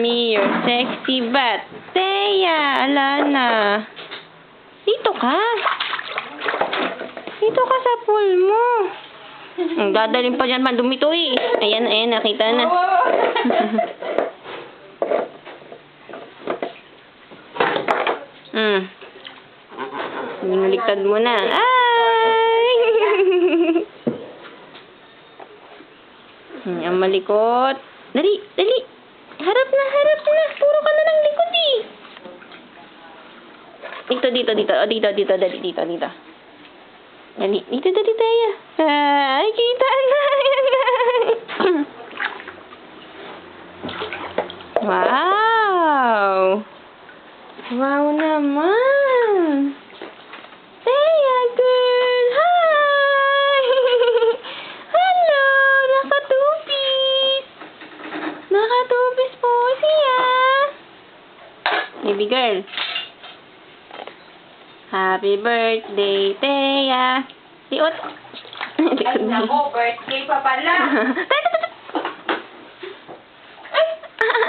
me your sexy butt. Teya, Alana. Dito ka. Dito ka sa pool mo. Ang dadalhin pa dyan, madumi to eh. Ayan, ayan, nakita na. Niligtad mo na. Ay! Ang malikot. Dali, dali. Harap na, harap na. Puro ka na ng likod eh. Dito, dito, dito. O, dito, dito, dali, dito, dito. Dali, dito, dali tayo. Ay, kita na. Wow! Wow naman! Teya, girl! Hi! Hello! Nakatupis! Nakatupis po siya! Baby girl! Happy birthday, Teya! Siot! Ay, nako, birthday pa pala. Teka